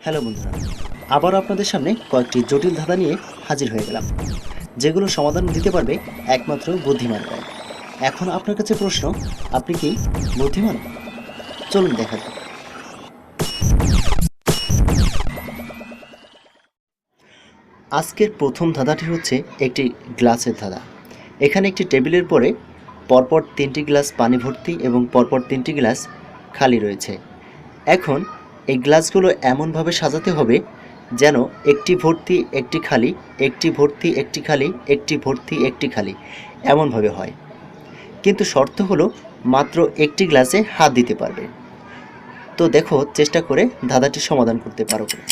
Hello বন্ধুরা, আবারও আপনাদের সামনে কয়েকটি জটিল ধাঁধা নিয়ে হাজির হয়ে গেলাম, যেগুলো সমাধান দিতে পারবে একমাত্র বুদ্ধিমানরাই। এখন আপনার কাছে প্রশ্ন, আপনি কি বুদ্ধিমান? চলুন দেখা যাক। আজকের প্রথম ধাঁধাটি হচ্ছে একটি গ্লাসের ধাঁধা। এখানে একটি টেবিলের পরে পরপর 3টি গ্লাস পানি ভর্তি এবং পরপর 3টি গ্লাস খালি রয়েছে। এখন এই গ্লাসগুলো এমনভাবে সাজাতে হবে যেন একটি ভর্তি একটি খালি, একটি ভর্তি একটি খালি, একটি ভর্তি একটি খালি, এমনভাবে হয়। কিন্তু শর্ত হলো মাত্র একটি গ্লাসে হাত দিতে পারবে। তো দেখো, চেষ্টা করে ধাঁধাটি সমাধান করতে পারো কিনা।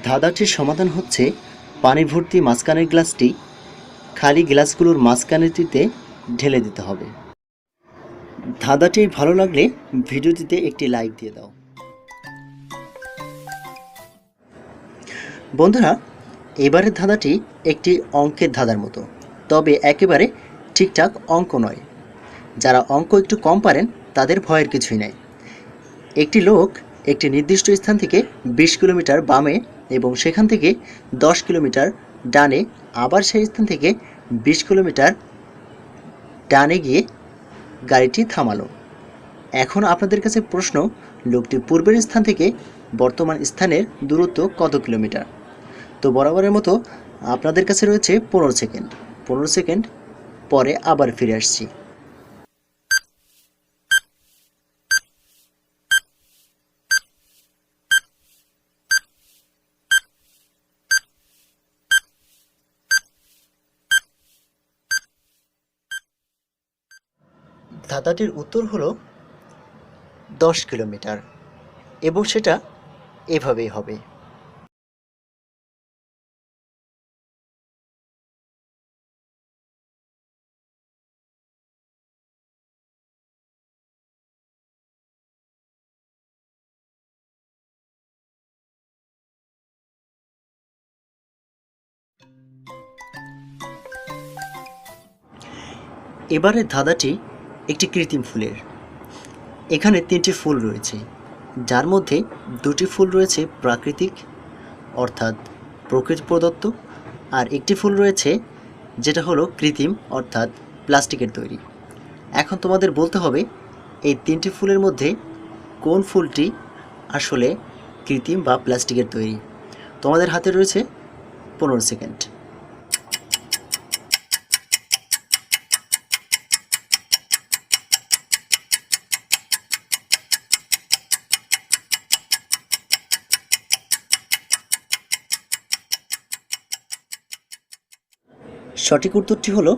ধাঁধাটির সমাধান হচ্ছে পানি ভর্তি মাঝখানের গ্লাসটি খালি গ্লাসগুলোর মাঝখানেটিতে ঢেলে দিতে হবে। ধাঁধাটি ভালো লাগলে ভিডিওটিতে একটি লাইক দিয়ে দাও। বন্ধুরা, এবারের ধাঁধাটি একটি অঙ্কের ধাঁধার মতো, তবে একেবারে ঠিকঠাক অঙ্ক নয়। যারা অঙ্ক একটু কম পারেন তাদের ভয়ের কিছুই নাই। একটি লোক একটি নির্দিষ্ট স্থান থেকে 20 কিলোমিটার বামে এবং সেখান থেকে 10 কিলোমিটার ডানে, আবার সেই স্থান থেকে 20 কিলোমিটার ডানে গিয়ে গাড়িটি থামালো। এখন আপনাদের কাছে প্রশ্ন, লোকটি পূর্বের স্থান থেকে বর্তমান স্থানের দূরত্ব কত কিলোমিটার? তো বরাবরের মতো আপনাদের কাছে রয়েছে 15 সেকেন্ড। 15 সেকেন্ড পরে আবার ফিরে আসছি। ধাঁধাটির উত্তর হলো 10 কিলোমিটার এবং সেটা এভাবেই হবে। এবারের ধাঁধাটি একটি কৃত্রিম ফুলের। এখানে 3টি ফুল রয়েছে, যার মধ্যে 2টি ফুল রয়েছে প্রাকৃতিক অর্থাৎ প্রকৃতি প্রদত্ত, আর একটি ফুল রয়েছে যেটা হলো কৃত্রিম অর্থাৎ প্লাস্টিকের তৈরি। এখন তোমাদের বলতে হবে এই 3টি ফুলের মধ্যে কোন ফুলটি আসলে কৃত্রিম বা প্লাস্টিকের তৈরি। তোমাদের হাতে রয়েছে 15 সেকেন্ড। সঠিক উত্তরটি হলো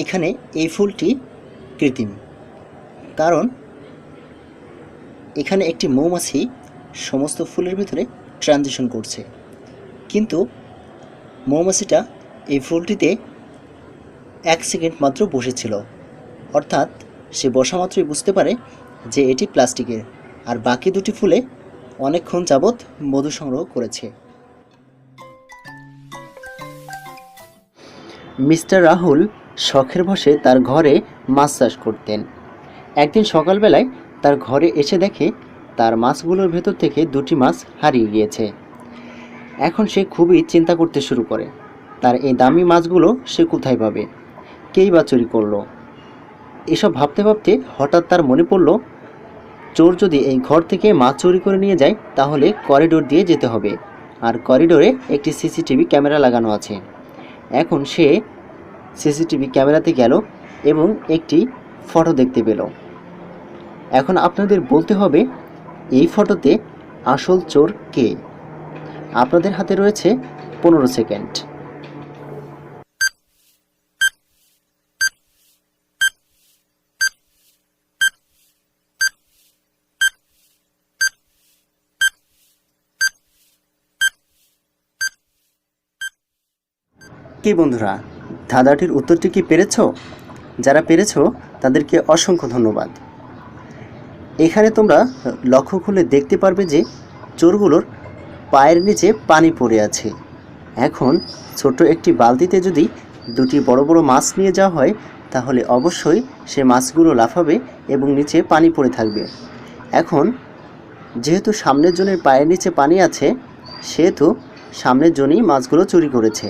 এখানে এই ফুলটি কৃত্রিম, কারণ এখানে একটি মৌমাছি সমস্ত ফুলের ভিতরে ট্রানজিশন করছে, কিন্তু মৌমাছিটা এই ফুলটিতে 1 সেকেন্ড মাত্র বসেছিল, অর্থাৎ সে বসা মাত্রই বুঝতে পারে যে এটি প্লাস্টিকের, আর বাকি 2টি ফুলে অনেকক্ষণ যাবৎ মধু সংগ্রহ করেছে। মিস্টার রাহুল শখের বশে তার ঘরে মাছ চাষ করতেন। একদিন সকালবেলায় তার ঘরে এসে দেখে তার মাছগুলোর ভেতর থেকে 2টি মাছ হারিয়ে গিয়েছে। এখন সে খুবই চিন্তা করতে শুরু করে, তার এই দামি মাছগুলো সে কোথায় পাবে, কেই বা চুরি করলো। এসব ভাবতে ভাবতে হঠাৎ তার মনে পড়ল, চোর যদি এই ঘর থেকে মাছ চুরি করে নিয়ে যায় তাহলে করিডোর দিয়ে যেতে হবে, আর করিডোরে একটি সিসিটিভি ক্যামেরা লাগানো আছে। এখন সে সিসিটিভি ক্যামেরাতে গেল এবং একটি ফটো দেখতে পেল। এখন আপনাদের বলতে হবে এই ফটোতে আসল চোর কে। আপনাদের হাতে রয়েছে 15 সেকেন্ড। কি বন্ধুরা, ধাঁধাটির উত্তরটি কি পেরেছো? যারা পেরেছো তাদেরকে অসংখ্য ধন্যবাদ। এখানে তোমরা লক্ষ্য করলে দেখতে পারবে যে চোরগুলোর পায়ের নিচে পানি পড়ে আছে। এখন ছোট একটি বালতিতে যদি দুটি বড় বড় মাছ নিয়ে যাওয়া হয় তাহলে অবশ্যই সে মাছগুলো লাফাবে এবং নিচে পানি পড়ে থাকবে। এখন যেহেতু সামনের জনের পায়ের নিচে পানি আছে সেহেতু সামনের জনই মাছগুলো চুরি করেছে।